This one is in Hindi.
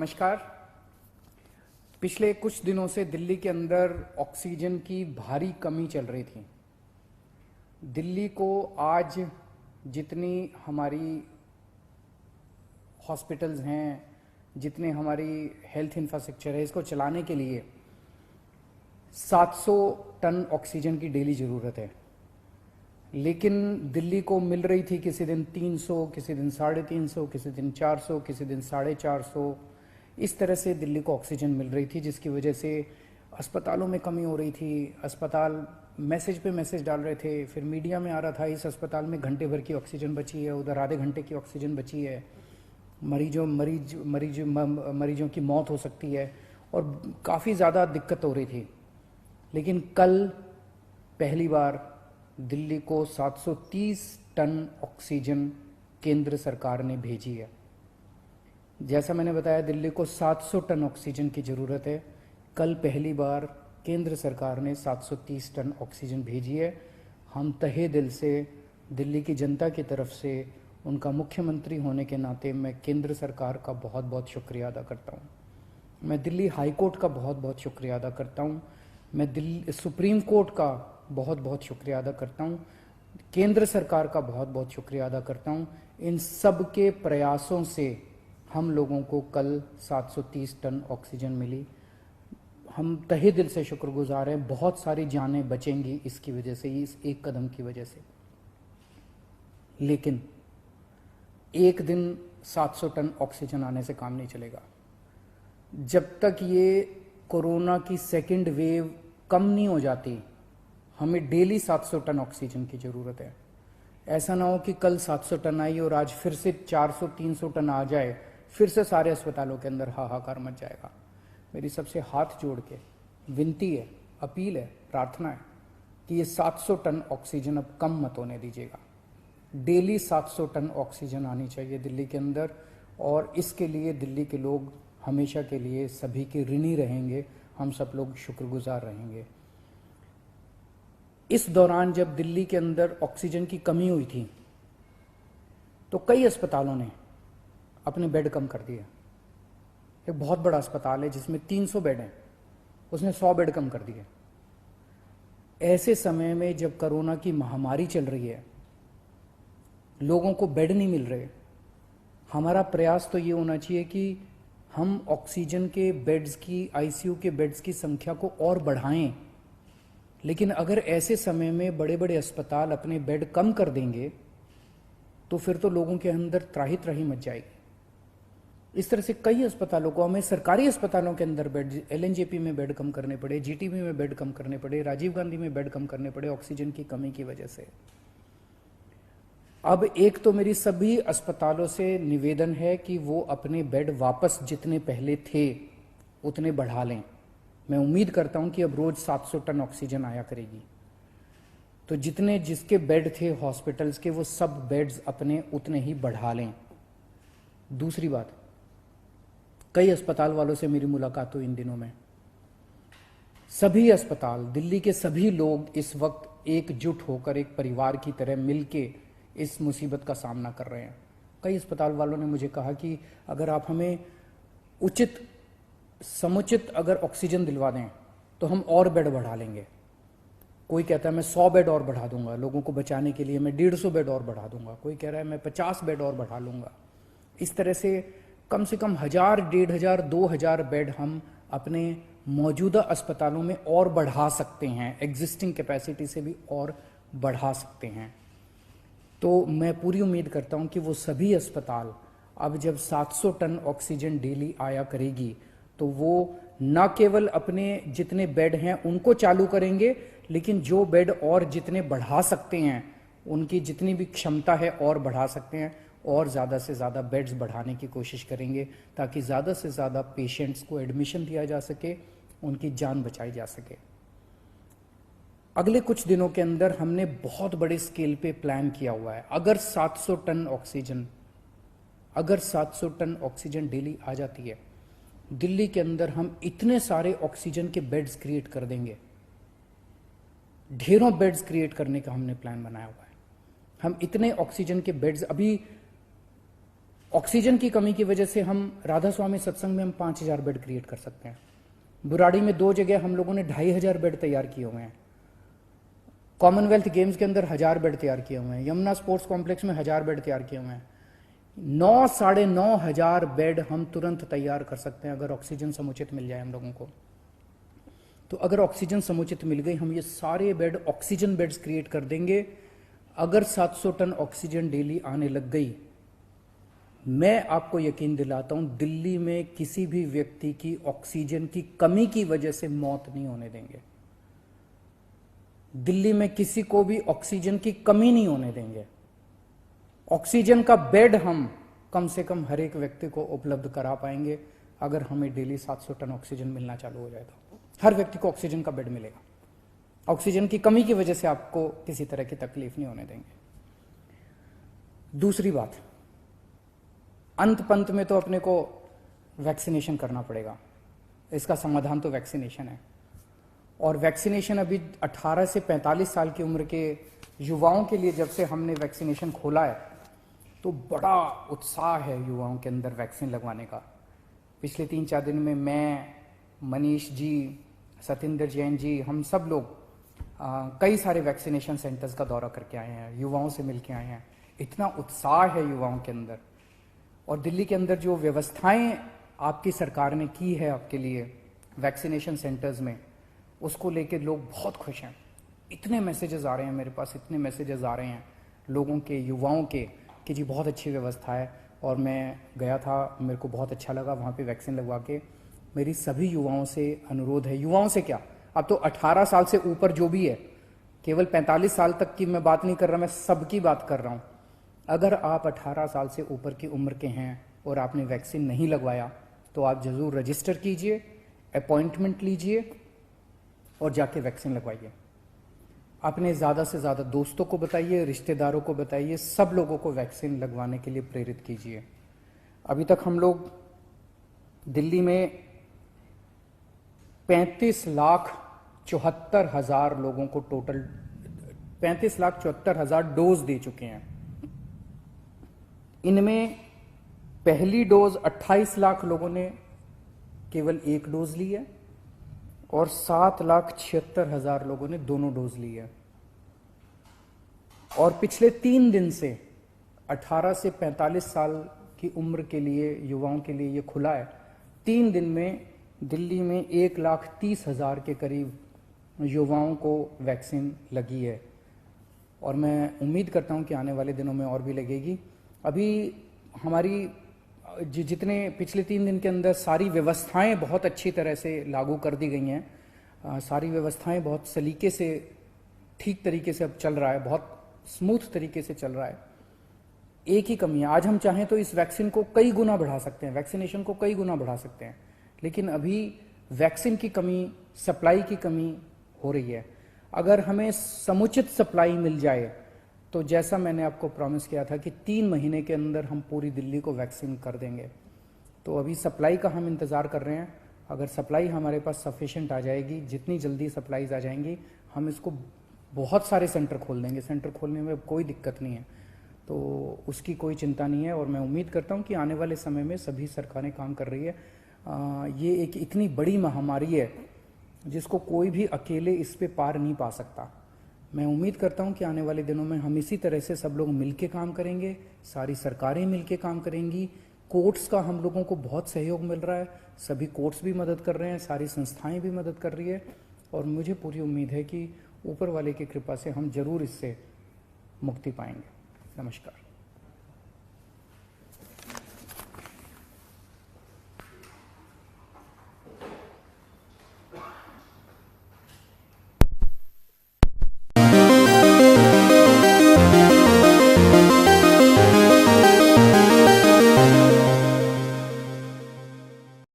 नमस्कार। पिछले कुछ दिनों से दिल्ली के अंदर ऑक्सीजन की भारी कमी चल रही थी। दिल्ली को आज जितनी हमारी हॉस्पिटल्स हैं, जितने हमारी हेल्थ इंफ्रास्ट्रक्चर है, इसको चलाने के लिए 700 टन ऑक्सीजन की डेली ज़रूरत है। लेकिन दिल्ली को मिल रही थी किसी दिन 300, किसी दिन 350, किसी दिन 400, किसी दिन 450। इस तरह से दिल्ली को ऑक्सीजन मिल रही थी, जिसकी वजह से अस्पतालों में कमी हो रही थी। अस्पताल मैसेज पे मैसेज डाल रहे थे, फिर मीडिया में आ रहा था इस अस्पताल में घंटे भर की ऑक्सीजन बची है, उधर आधे घंटे की ऑक्सीजन बची है, मरीजों की मौत हो सकती है, और काफ़ी ज़्यादा दिक्कत हो रही थी। लेकिन कल पहली बार दिल्ली को 730 टन ऑक्सीजन केंद्र सरकार ने भेजी है। जैसा मैंने बताया, दिल्ली को 700 टन ऑक्सीजन की ज़रूरत है। कल पहली बार केंद्र सरकार ने 730 टन ऑक्सीजन भेजी है। हम तहे दिल से दिल्ली की जनता की तरफ से, उनका मुख्यमंत्री होने के नाते, मैं केंद्र सरकार का बहुत बहुत शुक्रिया अदा करता हूँ। मैं दिल्ली हाई कोर्ट का बहुत बहुत शुक्रिया अदा करता हूँ। मैं दिल्ली सुप्रीम कोर्ट का बहुत बहुत शुक्रिया अदा करता हूँ। केंद्र सरकार का बहुत बहुत शुक्रिया अदा करता हूँ। इन सब के प्रयासों से हम लोगों को कल 730 टन ऑक्सीजन मिली। हम तहे दिल से शुक्रगुजार हैं। बहुत सारी जानें बचेंगी इसकी वजह से, इस एक कदम की वजह से। लेकिन एक दिन 700 टन ऑक्सीजन आने से काम नहीं चलेगा। जब तक ये कोरोना की सेकेंड वेव कम नहीं हो जाती, हमें डेली 700 टन ऑक्सीजन की ज़रूरत है। ऐसा ना हो कि कल 700 टन आई और आज फिर से 400-300 टन आ जाए, फिर से सारे अस्पतालों के अंदर हाहाकार मच जाएगा। मेरी सबसे हाथ जोड़ के विनती है, अपील है, प्रार्थना है कि ये 700 टन ऑक्सीजन अब कम मत होने दीजिएगा। डेली 700 टन ऑक्सीजन आनी चाहिए दिल्ली के अंदर, और इसके लिए दिल्ली के लोग हमेशा के लिए सभी के ऋणी रहेंगे। हम सब लोग शुक्रगुजार रहेंगे। इस दौरान जब दिल्ली के अंदर ऑक्सीजन की कमी हुई थी, तो कई अस्पतालों ने अपने बेड कम कर दिए। एक बहुत बड़ा अस्पताल है जिसमें 300 बेड हैं, उसने 100 बेड कम कर दिए। ऐसे समय में जब कोरोना की महामारी चल रही है, लोगों को बेड नहीं मिल रहे, हमारा प्रयास तो ये होना चाहिए कि हम ऑक्सीजन के बेड्स की, आईसीयू के बेड्स की संख्या को और बढ़ाएं। लेकिन अगर ऐसे समय में बड़े बड़े अस्पताल अपने बेड कम कर देंगे, तो फिर तो लोगों के अंदर त्राही त्राही मच जाएगी। इस तरह से कई अस्पतालों को, हमें सरकारी अस्पतालों के अंदर बेड, एलएनजेपी में बेड कम करने पड़े, जीटीबी में बेड कम करने पड़े, राजीव गांधी में बेड कम करने पड़े ऑक्सीजन की कमी की वजह से। अब एक तो मेरी सभी अस्पतालों से निवेदन है कि वो अपने बेड वापस जितने पहले थे उतने बढ़ा लें। मैं उम्मीद करता हूं कि अब रोज 700 टन ऑक्सीजन आया करेगी, तो जिसके बेड थे हॉस्पिटल्स के, वो सब बेड्स अपने उतने ही बढ़ा लें। दूसरी बात, कई अस्पताल वालों से मेरी मुलाकात हुई इन दिनों में। सभी अस्पताल, दिल्ली के सभी लोग इस वक्त एकजुट होकर, एक परिवार की तरह मिलके इस मुसीबत का सामना कर रहे हैं। कई अस्पताल वालों ने मुझे कहा कि अगर आप हमें उचित समुचित अगर ऑक्सीजन दिलवा दें तो हम और बेड बढ़ा लेंगे। कोई कहता है मैं 100 बेड और बढ़ा दूंगा लोगों को बचाने के लिए, मैं 150 बेड और बढ़ा दूंगा। कोई कह रहा है मैं 50 बेड और बढ़ा लूंगा। इस तरह से कम 1000, 1500, 2000 बेड हम अपने मौजूदा अस्पतालों में और बढ़ा सकते हैं, एग्जिस्टिंग कैपेसिटी से भी और बढ़ा सकते हैं। तो मैं पूरी उम्मीद करता हूं कि वो सभी अस्पताल अब जब 700 टन ऑक्सीजन डेली आया करेगी, तो वो न केवल अपने जितने बेड हैं उनको चालू करेंगे, लेकिन जो बेड और जितने बढ़ा सकते हैं, उनकी जितनी भी क्षमता है और बढ़ा सकते हैं, और ज़्यादा से ज़्यादा बेड्स बढ़ाने की कोशिश करेंगे, ताकि ज़्यादा से ज़्यादा पेशेंट्स को एडमिशन दिया जा सके, उनकी जान बचाई जा सके। अगले कुछ दिनों के अंदर हमने बहुत बड़े स्केल पे प्लान किया हुआ है। अगर 700 टन ऑक्सीजन डेली आ जाती है दिल्ली के अंदर, हम इतने सारे ऑक्सीजन के बेड्स क्रिएट कर देंगे। ढेरों बेड्स क्रिएट करने का हमने प्लान बनाया हुआ है। हम इतने ऑक्सीजन के बेड्स, अभी ऑक्सीजन की कमी की वजह से हम राधा स्वामी सत्संग में हम 5,000 बेड क्रिएट कर सकते हैं। बुराड़ी में 2 जगह हम लोगों ने 2,500 बेड तैयार किए हुए हैं। कॉमनवेल्थ गेम्स के अंदर 1,000 बेड तैयार किए हुए हैं। यमुना स्पोर्ट्स कॉम्प्लेक्स में 1,000 बेड तैयार किए हुए हैं। 9-9,500 बेड हम तुरंत तैयार कर सकते हैं अगर ऑक्सीजन समुचित मिल जाए हम लोगों को। तो अगर ऑक्सीजन समुचित मिल गई, हम ये सारे बेड ऑक्सीजन बेड्स क्रिएट कर देंगे। अगर 700 टन ऑक्सीजन डेली आने लग गई, मैं आपको यकीन दिलाता हूं दिल्ली में किसी भी व्यक्ति की ऑक्सीजन की कमी की वजह से मौत नहीं होने देंगे। दिल्ली में किसी को भी ऑक्सीजन की कमी नहीं होने देंगे। ऑक्सीजन का बेड हम कम से कम हर एक व्यक्ति को उपलब्ध करा पाएंगे अगर हमें डेली 700 टन ऑक्सीजन मिलना चालू हो जाए तो हर व्यक्ति को ऑक्सीजन का बेड मिलेगा। ऑक्सीजन की कमी की वजह से आपको किसी तरह की तकलीफ नहीं होने देंगे। दूसरी बात, अंत पंत में तो अपने को वैक्सीनेशन करना पड़ेगा। इसका समाधान तो वैक्सीनेशन है। और वैक्सीनेशन अभी 18 से 45 साल की उम्र के युवाओं के लिए जब से हमने वैक्सीनेशन खोला है तो बड़ा उत्साह है युवाओं के अंदर वैक्सीन लगवाने का। पिछले 3-4 दिन में मैं, मनीष जी, सतिंदर जैन जी, हम सब लोग कई सारे वैक्सीनेशन सेंटर्स का दौरा करके आए हैं, युवाओं से मिलके आए हैं। इतना उत्साह है युवाओं के अंदर। और दिल्ली के अंदर जो व्यवस्थाएं आपकी सरकार ने की है आपके लिए वैक्सीनेशन सेंटर्स में, उसको लेके लोग बहुत खुश हैं। इतने मैसेजेस आ रहे हैं मेरे पास, इतने मैसेजेस आ रहे हैं लोगों के, युवाओं के, कि जी बहुत अच्छी व्यवस्था है। और मैं गया था, मेरे को बहुत अच्छा लगा वहाँ पे वैक्सीन लगवा के। मेरी सभी युवाओं से अनुरोध है, युवाओं से क्या, अब तो 18 साल से ऊपर जो भी है, केवल 45 साल तक की मैं बात नहीं कर रहा, मैं सबकी बात कर रहा हूँ। अगर आप 18 साल से ऊपर की उम्र के हैं और आपने वैक्सीन नहीं लगवाया तो आप जरूर रजिस्टर कीजिए, अपॉइंटमेंट लीजिए और जाके वैक्सीन लगवाइए। अपने ज़्यादा से ज़्यादा दोस्तों को बताइए, रिश्तेदारों को बताइए, सब लोगों को वैक्सीन लगवाने के लिए प्रेरित कीजिए। अभी तक हम लोग दिल्ली में 35,74,000 लोगों को टोटल 35,74,000 डोज दे चुके हैं। इनमें पहली डोज 28 लाख लोगों ने केवल एक डोज ली है और 7,76,000 लोगों ने दोनों डोज ली है। और पिछले 3 दिन से 18 से 45 साल की उम्र के लिए, युवाओं के लिए ये खुला है। 3 दिन में दिल्ली में 1,30,000 के करीब युवाओं को वैक्सीन लगी है और मैं उम्मीद करता हूं कि आने वाले दिनों में और भी लगेगी। अभी हमारी जितने पिछले 3 दिन के अंदर सारी व्यवस्थाएं बहुत अच्छी तरह से लागू कर दी गई हैं। सारी व्यवस्थाएं बहुत सलीके से, ठीक तरीके से अब चल रहा है, बहुत स्मूथ तरीके से चल रहा है। एक ही कमी है, आज हम चाहें तो इस वैक्सीन को कई गुना बढ़ा सकते हैं, वैक्सीनेशन को कई गुना बढ़ा सकते हैं, लेकिन अभी वैक्सीन की कमी, सप्लाई की कमी हो रही है। अगर हमें समुचित सप्लाई मिल जाए तो जैसा मैंने आपको प्रॉमिस किया था कि 3 महीने के अंदर हम पूरी दिल्ली को वैक्सीन कर देंगे, तो अभी सप्लाई का हम इंतज़ार कर रहे हैं। अगर सप्लाई हमारे पास सफिशिएंट आ जाएगी, जितनी जल्दी सप्लाईज आ जाएंगी, हम इसको बहुत सारे सेंटर खोल देंगे। सेंटर खोलने में कोई दिक्कत नहीं है, तो उसकी कोई चिंता नहीं है। और मैं उम्मीद करता हूँ कि आने वाले समय में सभी सरकारें काम कर रही है। ये एक इतनी बड़ी महामारी है जिसको कोई भी अकेले इस पे पार नहीं पा सकता। मैं उम्मीद करता हूं कि आने वाले दिनों में हम इसी तरह से सब लोग मिलके काम करेंगे, सारी सरकारें मिलके काम करेंगी। कोर्ट्स का हम लोगों को बहुत सहयोग मिल रहा है, सभी कोर्ट्स भी मदद कर रहे हैं, सारी संस्थाएं भी मदद कर रही है। और मुझे पूरी उम्मीद है कि ऊपर वाले की कृपा से हम जरूर इससे मुक्ति पाएंगे। नमस्कार।